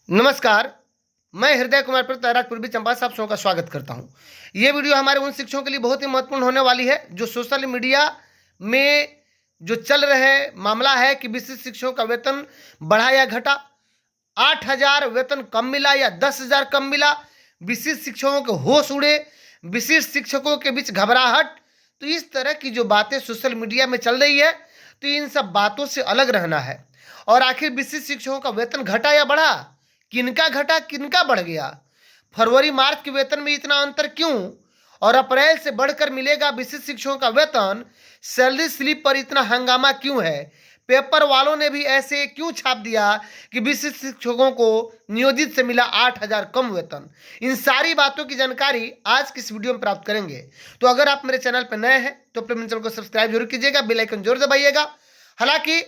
नमस्कार। मैं हृदय कुमार प्रतारक पूर्वी चंपारण आप सबों का स्वागत करता हूं। ये वीडियो हमारे उन शिक्षकों के लिए बहुत ही महत्वपूर्ण होने वाली है जो सोशल मीडिया में जो चल रहे मामला है कि विशिष्ट शिक्षकों का वेतन बढ़ा या घटा, 8,000 वेतन कम मिला या 10,000 कम मिला, विशिष्ट शिक्षकों के होश उड़े, विशिष्ट शिक्षकों के बीच घबराहट। तो इस तरह की जो बातें सोशल मीडिया में चल रही है, तो इन सब बातों से अलग रहना है। और आखिर विशिष्ट शिक्षकों का वेतन घटा या बढ़ा, किनका घटा किनका बढ़ गया, फरवरी मार्च के वेतन में इतना अंतर क्यों, और अप्रैल से बढ़कर मिलेगा विशिष्ट शिक्षकों का वेतन, सैलरी स्लिप पर इतना हंगामा क्यों है, पेपर वालों ने भी ऐसे क्यों छाप दिया कि विशिष्ट शिक्षकों को नियोजित से मिला 8,000 कम वेतन। इन सारी बातों की जानकारी आज की इस वीडियो में प्राप्त करेंगे। तो अगर आप मेरे चैनल पर नए हैं तो अपने चैनल को सब्सक्राइब जरूर कीजिएगा, बेल आइकन जरूर दबाइएगा। हालांकि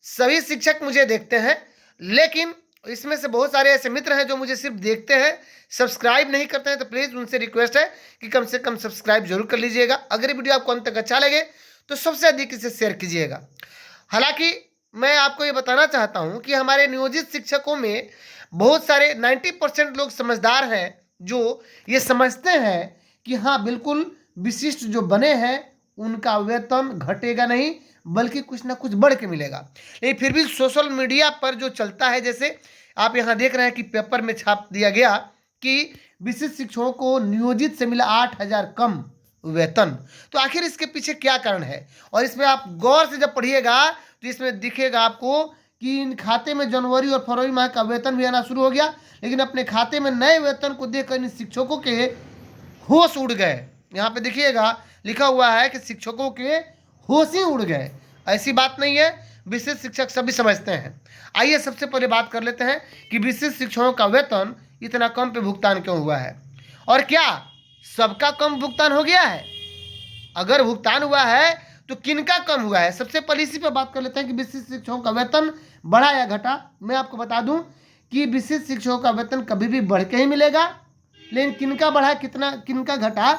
सभी शिक्षक मुझे देखते हैं, लेकिन इसमें से बहुत सारे ऐसे मित्र हैं जो मुझे सिर्फ देखते हैं, सब्सक्राइब नहीं करते हैं। तो प्लीज़ उनसे रिक्वेस्ट है कि कम से कम सब्सक्राइब जरूर कर लीजिएगा। अगर ये वीडियो आपको अंत तक अच्छा लगे तो सबसे अधिक इसे शेयर कीजिएगा। हालांकि मैं आपको ये बताना चाहता हूँ कि हमारे नियोजित शिक्षकों में बहुत सारे 90% लोग समझदार हैं जो ये समझते हैं कि हाँ बिल्कुल विशिष्ट जो बने हैं उनका वेतन घटेगा नहीं बल्कि कुछ ना कुछ बढ़ के मिलेगा। लेकिन फिर भी सोशल मीडिया पर जो चलता है, जैसे आप यहाँ देख रहे हैं कि पेपर में छाप दिया गया कि विशिष्ट शिक्षकों को नियोजित से मिला 8,000 कम वेतन। तो आखिर इसके पीछे क्या कारण है, और इसमें आप गौर से जब पढ़िएगा तो इसमें दिखेगा आपको कि इन खाते में जनवरी और फरवरी माह का वेतन भी आना शुरू हो गया, लेकिन अपने खाते में नए वेतन को देखकर इन शिक्षकों के होश उड़ गए। यहाँ पे देखिएगा लिखा हुआ है कि शिक्षकों के होश ही उड़ गए। ऐसी बात नहीं है, विशिष्ट शिक्षक सभी समझते हैं। आइए सबसे पहले बात कर लेते हैं कि विशिष्ट शिक्षकों का वेतन इतना कम पे भुगतान क्यों हुआ है, और क्या सबका कम भुगतान हो गया है। अगर भुगतान हुआ है तो किनका कम हुआ है। सबसे पहले इसी पे बात कर लेते हैं कि विशिष्ट शिक्षकों का वेतन बढ़ा या घटा। मैं आपको बता दूं कि विशिष्ट शिक्षकों का वेतन कभी भी बढ़ के ही मिलेगा, लेकिन किनका बढ़ा कितना किनका घटा,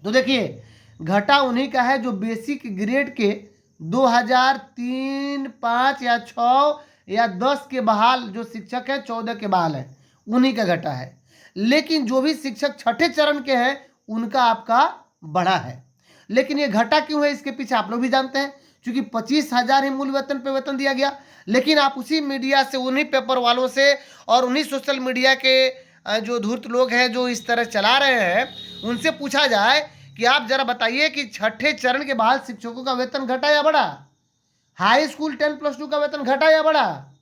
तो देखिए घटा उन्हीं का है जो बेसिक ग्रेड के 2003, 5 या 6 या 10 के बहाल जो शिक्षक हैं, 14 के बहाल हैं, उन्हीं का घटा है। लेकिन जो भी शिक्षक छठे चरण के हैं उनका आपका बढ़ा है। लेकिन ये घटा क्यों है इसके पीछे आप लोग भी जानते हैं, क्योंकि 25,000 ही मूल वेतन पे वेतन दिया गया। लेकिन आप उसी मीडिया से, उन्हीं पेपर वालों से और उन्हीं सोशल मीडिया के जो धूर्त लोग हैं जो इस तरह चला रहे हैं, उनसे पूछा जाए कि आप जरा बताइए कि छठे चरण के बाद शिक्षकों का वेतन घटा या बढ़ा, हाई स्कूल 10+2 का वेतन घटा या बढ़ा,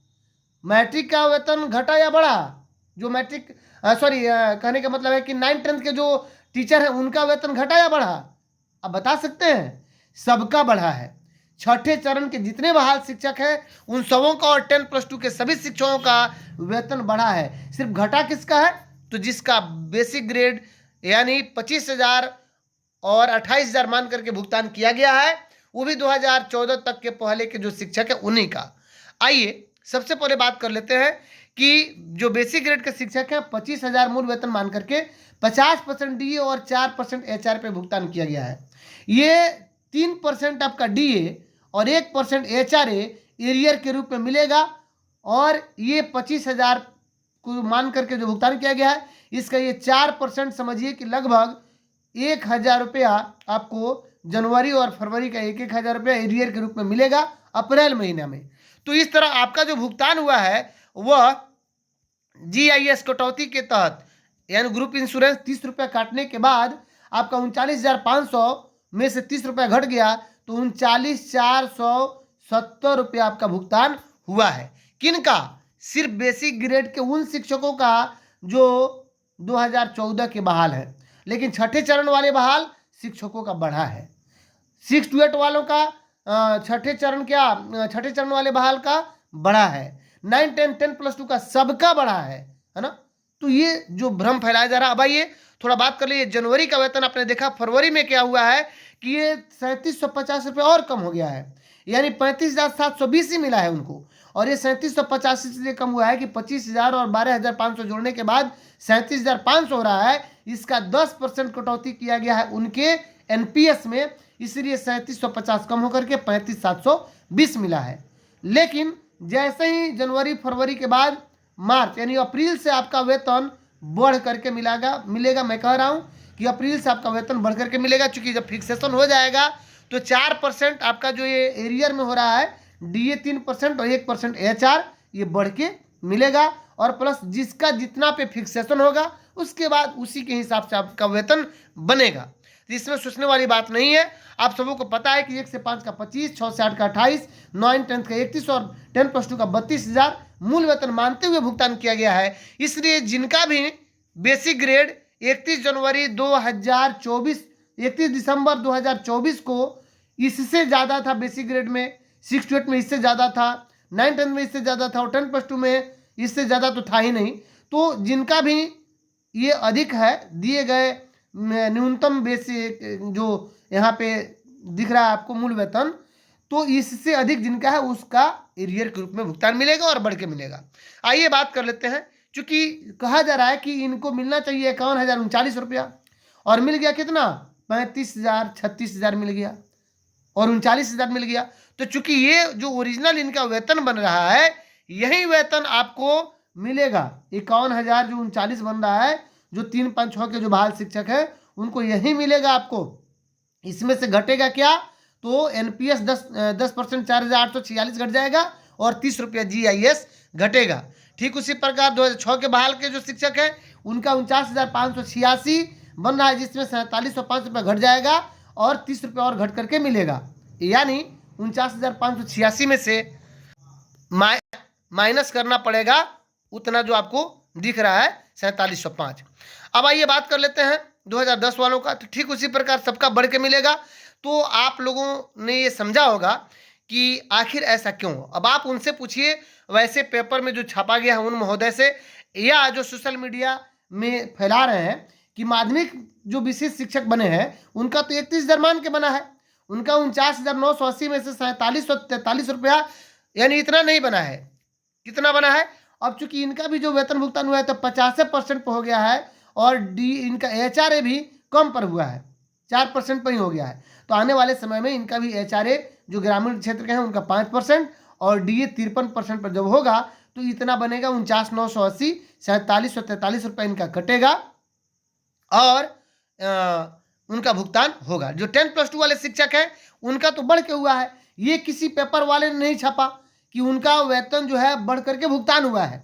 मैट्रिक का वेतन घटा या बढ़ा, जो मैट्रिक कहने का मतलब है कि 9th-10th के जो टीचर हैं उनका वेतन घटा या बढ़ा। अब बता सकते हैं, सबका बढ़ा है। छठे चरण के जितने बहाल शिक्षक हैं उन सबों का और 10+2 के सभी शिक्षकों का वेतन बढ़ा है। सिर्फ घटा किसका है, तो जिसका बेसिक ग्रेड यानी 25,000 और 28,000 मान करके भुगतान किया गया है, वो भी 2014 तक के पहले के जो शिक्षक है उन्हीं का। आइए सबसे पहले बात कर लेते हैं कि जो बेसिक ग्रेड के शिक्षक हैं 25,000 मूल वेतन मान करके 50% डीए और 4% एचआर पे भुगतान किया गया है। ये 3% आपका डीए और 1% एचआरए एरियर के रूप में मिलेगा, और ये 25,000 को मान करके जो भुगतान किया गया है इसका ये 4% समझिए कि लगभग 1,000 रुपया आपको जनवरी और फरवरी का 1,000 रुपया एरियर के रूप में मिलेगा अप्रैल महीने में। तो इस तरह आपका जो भुगतान हुआ है वह जीआईएस कटौती के तहत, यानी ग्रुप इंश्योरेंस 30 रुपया काटने के बाद आपका 39,500 में से 30 रुपया घट गया तो 39,470 रुपया आपका भुगतान हुआ है। किनका, सिर्फ बेसिक ग्रेड के उन शिक्षकों का जो 2014 के बहाल है। लेकिन छठे चरण वाले बहाल शिक्षकों का बढ़ा है। 6 to 8 वालों का छठे चरण वाले बहाल का बढ़ा है। 9, 10, 10+2 का सबका बढ़ा है ना। तो ये जो भ्रम फैलाया जा रहा। अब आइए थोड़ा बात कर लीजिए जनवरी का वेतन। आपने देखा फरवरी में क्या हुआ है कि ये 3750 रुपये और कम हो गया है, यानी 35,720 ही मिला है उनको। और ये 3750 इसलिए कम हुआ है कि 25,000 और 12,500 जोड़ने के बाद 37,500 हो रहा है। इसका 10% कटौती किया गया है उनके एनपीएस में, इसलिए 3750 कम होकर के 35,720 मिला है। लेकिन जैसे ही जनवरी फरवरी के बाद मार्च यानी अप्रैल से आपका वेतन बढ़ करके मिलेगा। मैं कह रहा हूँ कि अप्रैल से आपका वेतन बढ़ करके मिलेगा, चूंकि जब फिक्सेशन हो जाएगा तो 4% आपका जो ये एरियर में हो रहा है DA 3% और 1% HR ये बढ़ के मिलेगा, और प्लस जिसका जितना पे फिक्सेशन होगा उसके बाद उसी के हिसाब से आपका वेतन बनेगा। इसमें सोचने वाली बात नहीं है। आप सबों को पता है कि 1 से 5 का 25, 6 से 8 का 28, 9 10 का 31 और 10+2 का 32,000 मूल वेतन मानते हुए भुगतान किया गया है। इसलिए जिनका भी बेसिक ग्रेड 31 जनवरी 2024, 31 दिसंबर 2024 को इससे ज़्यादा था, बेसिक ग्रेड में 6 to 8 में इससे ज़्यादा था, 9 10 में इससे ज़्यादा था और 10+2 में इससे ज़्यादा तो था ही नहीं। तो जिनका भी ये अधिक है दिए गए न्यूनतम बेसिक जो यहाँ पे दिख रहा है आपको मूल वेतन, तो इससे अधिक जिनका है उसका एरियर के रूप में भुगतान मिलेगा और बढ़ के मिलेगा। आइए बात कर लेते हैं। चूंकि कहा जा रहा है कि इनको मिलना चाहिए 51,039 रुपया, और मिल गया कितना 35,000, 36,000 मिल गया और 39,000 मिल गया। तो चूंकि ये जो ओरिजिनल इनका वेतन बन रहा है यही वेतन आपको मिलेगा। 51,000 जो 39 बन रहा है, जो 3 5 6 के जो बहाल शिक्षक है उनको यही मिलेगा आपको। इसमें से घटेगा क्या, तो NPS 10% 4,846 घट जाएगा और 30 रुपया GIS घटेगा। ठीक उसी प्रकार 2006 के बहाल के जो शिक्षक हैं उनका 49,586 बन रहा है, जिसमें 4705 रुपया घट जाएगा और 30 रुपया और घट करके मिलेगा। यानी 49,586 में से माइनस करना पड़ेगा उतना जो आपको दिख रहा है 4705। अब आइए बात कर लेते हैं 2010 वालों का। तो ठीक उसी प्रकार सबका बढ़ के मिलेगा। तो आप लोगों ने ये समझा होगा कि आखिर ऐसा क्यों। अब आप उनसे पूछिए, वैसे पेपर में जो छापा गया है उन महोदय से, या जो सोशल मीडिया में फैला रहे हैं कि माध्यमिक जो विशेष शिक्षक बने हैं उनका तो 31,000 मान के बना है, उनका 49,980 में से 4743 रुपया, यानी इतना नहीं बना है। कितना बना है? अब चूंकि इनका भी जो वेतन भुगतान हुआ है तो 50% पर हो गया है, और इनका HRA भी कम पर हुआ है, 4% पर ही हो गया है। तो आने वाले समय में इनका भी HRA जो ग्रामीण क्षेत्र के हैं उनका 5% और DA 53% पर जब होगा तो इतना बनेगा 49,980, 4743 रुपये इनका कटेगा और उनका भुगतान होगा। जो 10+2 वाले शिक्षक हैं उनका तो बढ़ के हुआ है, ये किसी पेपर वाले ने नहीं छापा कि उनका वेतन जो है बढ़ करके भुगतान हुआ है।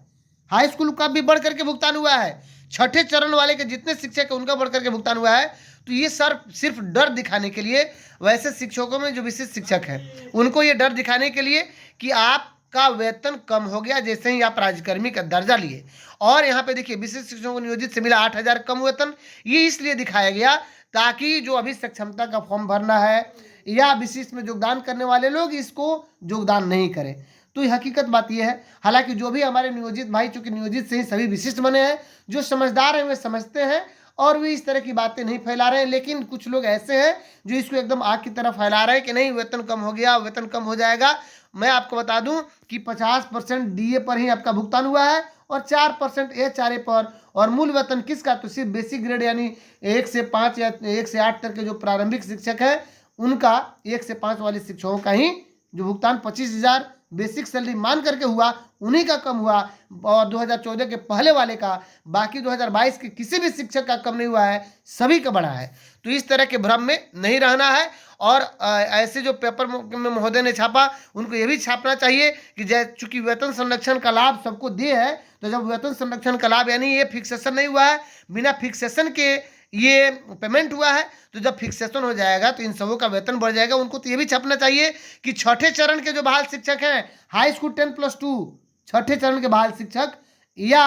हाई स्कूल का भी बढ़ करके भुगतान हुआ है, छठे चरण वाले के जितने शिक्षक हैं उनका बढ़ करके भुगतान हुआ है। तो ये सर सिर्फ डर दिखाने के लिए, वैसे शिक्षकों में जो विशेष शिक्षक हैं उनको ये डर दिखाने के लिए कि आपका वेतन कम हो गया जैसे ही आप राज्यकर्मी का दर्जा लिए। और यहाँ पे देखिए विशेष शिक्षकों को नियोजित से मिला 8,000 कम वेतन। ये इसलिए दिखाया गया ताकि जो अभी सक्षमता का फॉर्म भरना है या विशिष्ट में योगदान करने वाले लोग इसको योगदान नहीं करें। तो ये हकीकत बात यह है। हालांकि जो भी हमारे नियोजित भाई, चूंकि नियोजित से ही सभी विशिष्ट बने हैं, जो समझदार हैं वे समझते हैं और वे इस तरह की बातें नहीं फैला रहे हैं। लेकिन कुछ लोग ऐसे हैं जो इसको एकदम आग की तरह फैला रहे हैं कि नहीं वेतन कम हो गया, वेतन कम हो जाएगा। मैं आपको बता दूं कि 50% DA पर ही आपका भुगतान हुआ है और 4% HRA पर, और मूल वेतन किसका, तो सिर्फ बेसिक ग्रेड यानी 1 से 5 या 1 से 8 तक के जो प्रारंभिक शिक्षक हैं उनका 1 से 5 वाले शिक्षकों का ही जो भुगतान 25,000 बेसिक सैलरी मान करके हुआ उन्हीं का कम हुआ, और 2014 के पहले वाले का, बाकी 2022 के किसी भी शिक्षक का कम नहीं हुआ है, सभी का बढ़ा है। तो इस तरह के भ्रम में नहीं रहना है। और ऐसे जो पेपर में महोदय ने छापा उनको ये भी छापना चाहिए कि चूंकि वेतन संरक्षण का लाभ सबको दिए है, तो जब वेतन संरक्षण का लाभ यानी ये फिक्सेशन नहीं हुआ है, बिना फिक्सेशन के ये पेमेंट हुआ है, तो जब फिक्सेशन हो जाएगा तो इन सबों का वेतन बढ़ जाएगा। उनको तो ये भी छापना चाहिए कि छठे चरण के जो बहाल शिक्षक हैं, हाई स्कूल 10+2 छठे चरण के बहाल शिक्षक या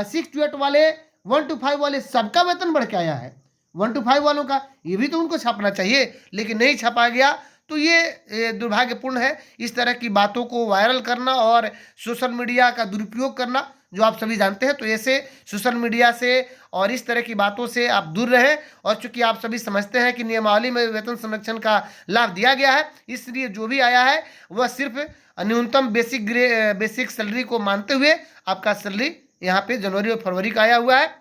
6 to 8 वाले, 1 to 5 वाले, सबका वेतन बढ़ के आया है। 1 to 5 वालों का ये भी तो उनको छापना चाहिए, लेकिन नहीं छापा गया। तो ये दुर्भाग्यपूर्ण है इस तरह की बातों को वायरल करना और सोशल मीडिया का दुरुपयोग करना, जो आप सभी जानते हैं। तो ऐसे सोशल मीडिया से और इस तरह की बातों से आप दूर रहें। और चूंकि आप सभी समझते हैं कि नियमावली में वेतन संरक्षण का लाभ दिया गया है, इसलिए जो भी आया है वह सिर्फ न्यूनतम बेसिक सैलरी को मानते हुए आपका सैलरी यहाँ पे जनवरी और फरवरी का आया हुआ है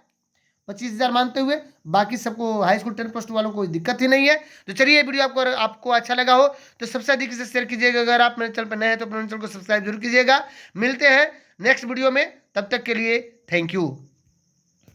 25,000 मानते हुए। बाकी सबको हाई स्कूल 10+2 वालों को कोई दिक्कत ही नहीं है। तो चलिए वीडियो आपको अच्छा लगा हो तो सबसे अधिक इसे शेयर कीजिएगा। अगर आप मेरे चैनल पर नए हैं तो अपने चैनल को सब्सक्राइब जरूर कीजिएगा। मिलते हैं नेक्स्ट वीडियो में। तब तक के लिए थैंक यू।